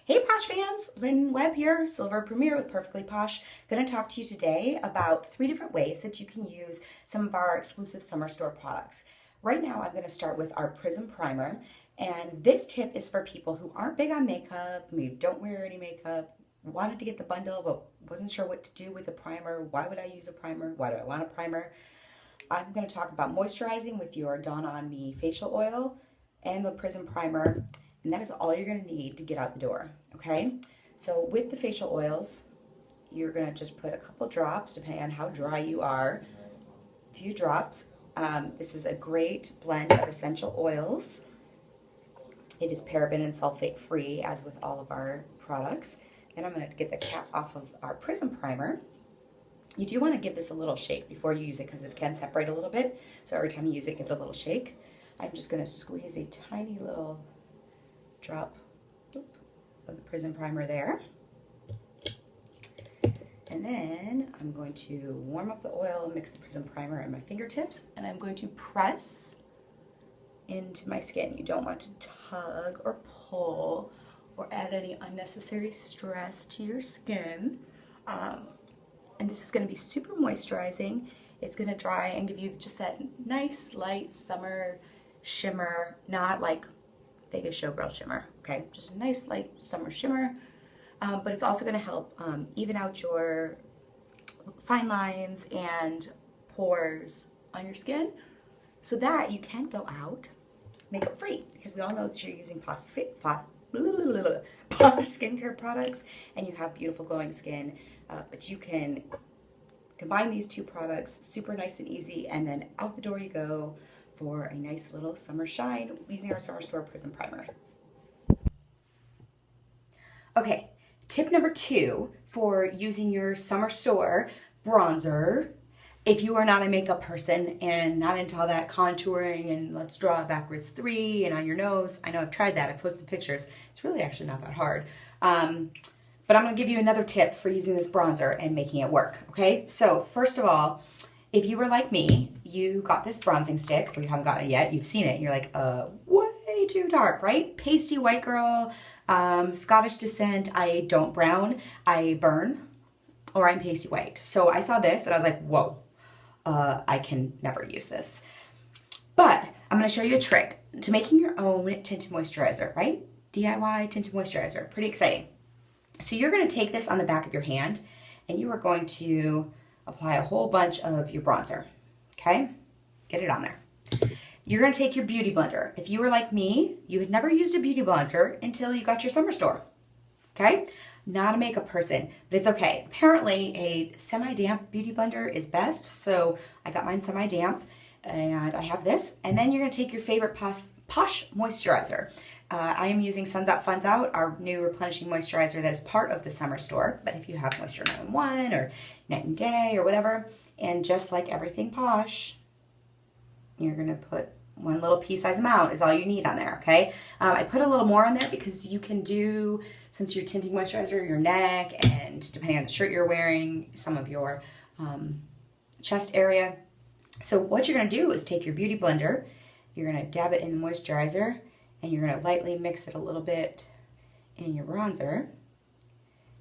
Hey Posh fans, Lynn Webb here, Silver Premier with Perfectly Posh. Going to talk to you today about 3 different ways that you can use some of our exclusive summer store products. Right now I'm going to start with our Prism Primer, and this tip is for people who aren't big on makeup, maybe don't wear any makeup, wanted to get the bundle but wasn't sure what to do with a primer. Why would I use a primer? Why do I want a primer? I'm going to talk about moisturizing with your Dawn On Me facial oil and the Prism Primer. And that is all you're going to need to get out the door, okay? So with the facial oils, you're going to just put a couple drops, depending on how dry you are, a few drops. This is a great blend of essential oils. It is paraben and sulfate free, as with all of our products. Then I'm going to get the cap off of our Prism Primer. You do want to give this a little shake before you use it because it can separate a little bit. So every time you use it, give it a little shake. I'm just going to squeeze a tiny little drop of the Prism Primer there. And then I'm going to warm up the oil, mix the Prism Primer in my fingertips, and I'm going to press into my skin. You don't want to tug or pull or add any unnecessary stress to your skin. And this is going to be super moisturizing. It's going to dry and give you just that nice light summer shimmer, not like Vegas Showgirl shimmer, okay? Just a nice light summer shimmer, but it's also going to help even out your fine lines and pores on your skin so that you can go out makeup free, because we all know that you're using Posh skincare products and you have beautiful glowing skin, but you can combine these 2 products super nice and easy, and then out the door you go for a nice little summer shine using our Summer Store Prism Primer. Okay, tip number 2 for using your Summer Store bronzer. If you are not a makeup person and not into all that contouring and let's draw a backwards 3 and on your nose, I know I've tried that, I've posted pictures. It's really actually not that hard. But I'm going to give you another tip for using this bronzer and making it work, okay? So first of all, if you were like me, you got this bronzing stick, or you haven't gotten it yet, you've seen it, and you're like, way too dark, right? Pasty white girl, Scottish descent, I don't brown, I burn, or I'm pasty white. So I saw this, and I was like, whoa, I can never use this. But I'm going to show you a trick to making your own tinted moisturizer, right? DIY tinted moisturizer, pretty exciting. So you're going to take this on the back of your hand, and you are going to apply a whole bunch of your bronzer, okay? Get it on there. You're going to take your beauty blender. If you were like me, you had never used a beauty blender until you got your Summer Store, okay? Not a makeup person, but it's okay. Apparently, a semi-damp beauty blender is best, so I got mine semi-damp, and I have this. And then you're going to take your favorite Posh moisturizer. I am using Suns Out, Fun's Out, our new replenishing moisturizer that is part of the Summer Store. But if you have Moisture 911 or Night and Day or whatever, and just like everything Posh, you're going to put one little pea-size amount is all you need on there, okay? I put a little more on there because you can do, since you're tinting moisturizer, your neck, and depending on the shirt you're wearing, some of your chest area. So what you're going to do is take your beauty blender, you're going to dab it in the moisturizer, and you're going to lightly mix it a little bit in your bronzer.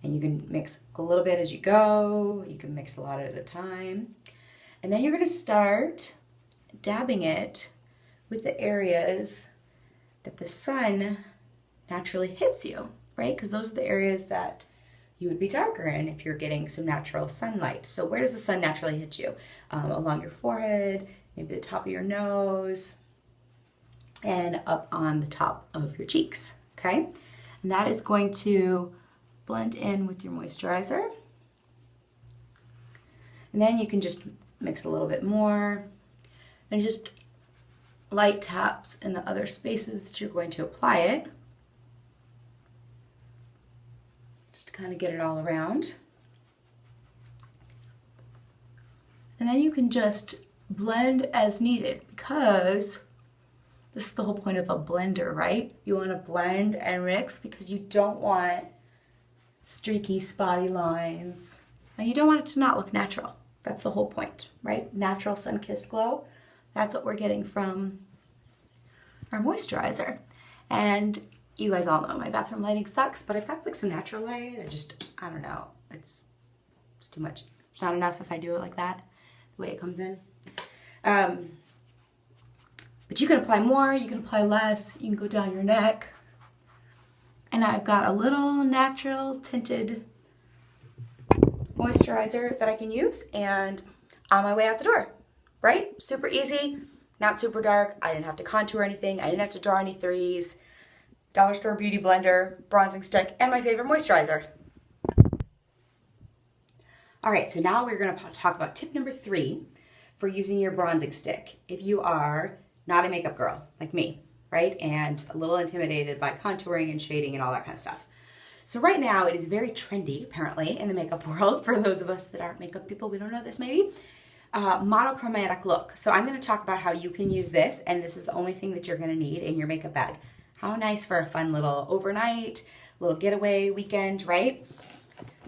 And you can mix a little bit as you go. You can mix a lot at a time. And then you're going to start dabbing it with the areas that the sun naturally hits you, right? Because those are the areas that you would be darker in if you're getting some natural sunlight. So where does the sun naturally hit you? Along your forehead, maybe the top of your nose, and up on the top of your cheeks, okay? And that is going to blend in with your moisturizer. And then you can just mix a little bit more and just light taps in the other spaces that you're going to apply it. Just to kind of get it all around. And then you can just blend as needed, because this is the whole point of a blender, right? You want to blend and mix because you don't want streaky, spotty lines. And you don't want it to not look natural. That's the whole point, right? Natural sun-kissed glow. That's what we're getting from our moisturizer. And You guys all know my bathroom lighting sucks, but I've got like some natural light. I don't know. It's too much. It's not enough if I do it like that, the way it comes in. But you can apply more, you can apply less, you can go down your neck. And I've got a little natural tinted moisturizer that I can use, and on my way out the door, right? Super easy, not super dark. I didn't have to contour anything. I didn't have to draw any threes. Dollar store beauty blender, bronzing stick, and my favorite moisturizer. All right, so now we're gonna talk about tip number 3 for using your bronzing stick. If you are not a makeup girl like me, right? And a little intimidated by contouring and shading and all that kind of stuff. So right now it is very trendy, apparently, in the makeup world, for those of us that aren't makeup people, we don't know this maybe, monochromatic look. So I'm gonna talk about how you can use this, and this is the only thing that you're gonna need in your makeup bag. How nice for a fun little overnight, little getaway weekend, right?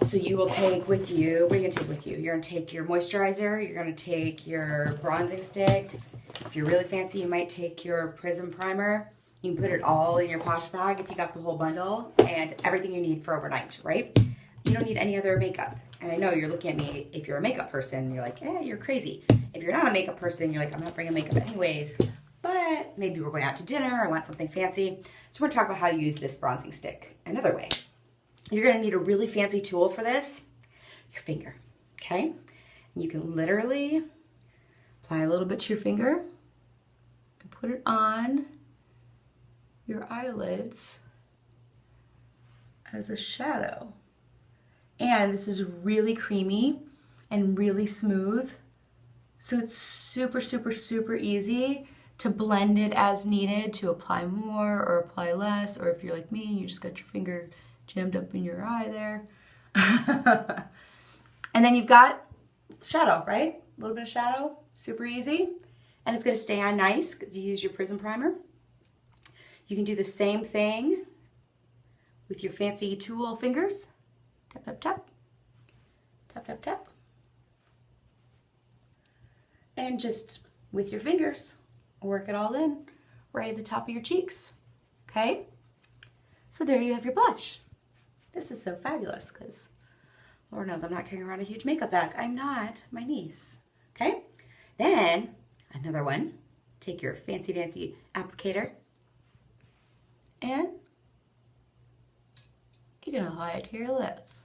So you will take with you, what are you gonna take with you? You're gonna take your moisturizer, you're gonna take your bronzing stick. If you're really fancy, you might take your Prism primer. You can put it all in your Posh bag if you got the whole bundle, and everything you need for overnight, right? You don't need any other makeup. And I know you're looking at me, if you're a makeup person, you're like, you're crazy. If you're not a makeup person, you're like, I'm not bringing makeup anyways, but maybe we're going out to dinner, I want something fancy. So we're gonna talk about how to use this bronzing stick another way. You're gonna need a really fancy tool for this, your finger, okay? And you can literally apply a little bit to your finger and put it on your eyelids as a shadow. And this is really creamy and really smooth. So it's super, super, super easy to blend it as needed, to apply more or apply less, or if you're like me, you just got your finger jammed up in your eye there. And then you've got shadow, right? A little bit of shadow, super easy. And it's gonna stay on nice because you use your Prism primer. You can do the same thing with your fancy tool fingers. Tap, tap, tap. Tap, tap, tap. And just with your fingers, work it all in right at the top of your cheeks, okay? So there you have your blush. This is so fabulous because Lord knows I'm not carrying around a huge makeup bag. I'm not my niece, okay? Then another one, take your fancy dancy applicator and you're gonna apply it to your lips.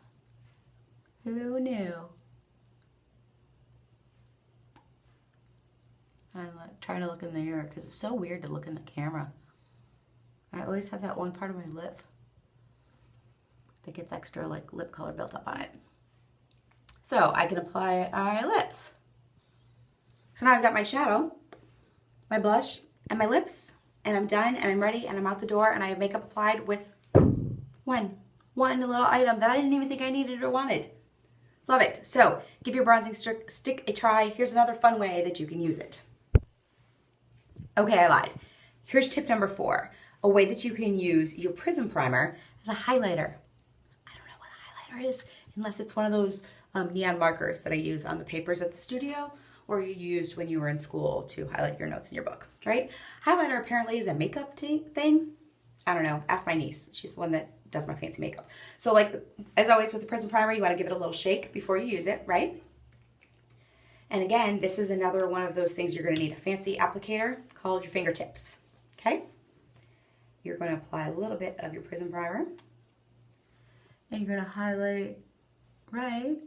Who knew? I'm like trying to look in the mirror because it's so weird to look in the camera. I always have that one part of my lip that gets extra like lip color built up on it. So I can apply it on my lips. So now I've got my shadow, my blush, and my lips, and I'm done, and I'm ready, and I'm out the door, and I have makeup applied with one little item that I didn't even think I needed or wanted. Love it. So give your bronzing stick a try. Here's another fun way that you can use it. Okay, I lied. Here's tip number 4, a way that you can use your Prism primer as a highlighter. I don't know what a highlighter is, unless it's one of those neon markers that I use on the papers at the studio, or you used when you were in school to highlight your notes in your book, right? Highlighter apparently is a makeup thing. I don't know, ask my niece. She's the one that does my fancy makeup. So like, as always with the Prism primer, you wanna give it a little shake before you use it, right? And again, this is another one of those things you're gonna need a fancy applicator called your fingertips, okay? You're gonna apply a little bit of your Prism primer and you're gonna highlight right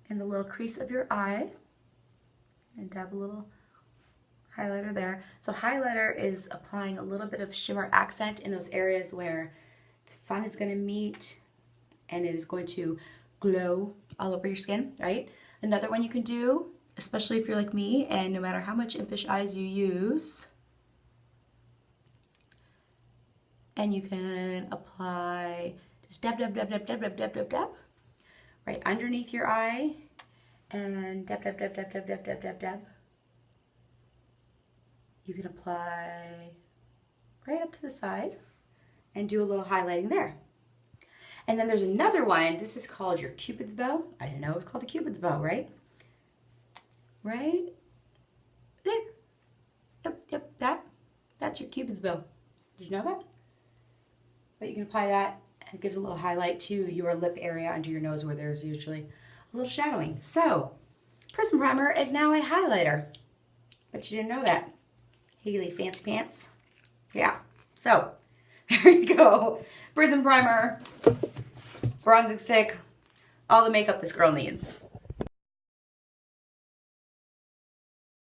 in the little crease of your eye and dab a little highlighter there. So highlighter is applying a little bit of shimmer accent in those areas where the sun is gonna meet and it is going to glow all over your skin, right? Another one you can do, especially if you're like me and no matter how much impish eyes you use, and you can apply just dab, dab, dab, dab, dab, dab, dab, dab, dab, right underneath your eye, and dab, dab, dab, dab, dab, dab, dab, dab, dab. You can apply right up to the side and do a little highlighting there. And then there's another one, this is called your Cupid's bow. I didn't know it was called a Cupid's bow, right? Right there. Yep, that's your Cupid's bow. Did you know that? But you can apply that, and it gives a little highlight to your lip area under your nose where there's usually a little shadowing. So, Prism Primer is now a highlighter. But you didn't know that. Haley Fancy Pants. Yeah. So, there you go. Prism Primer, bronzing stick, all the makeup this girl needs.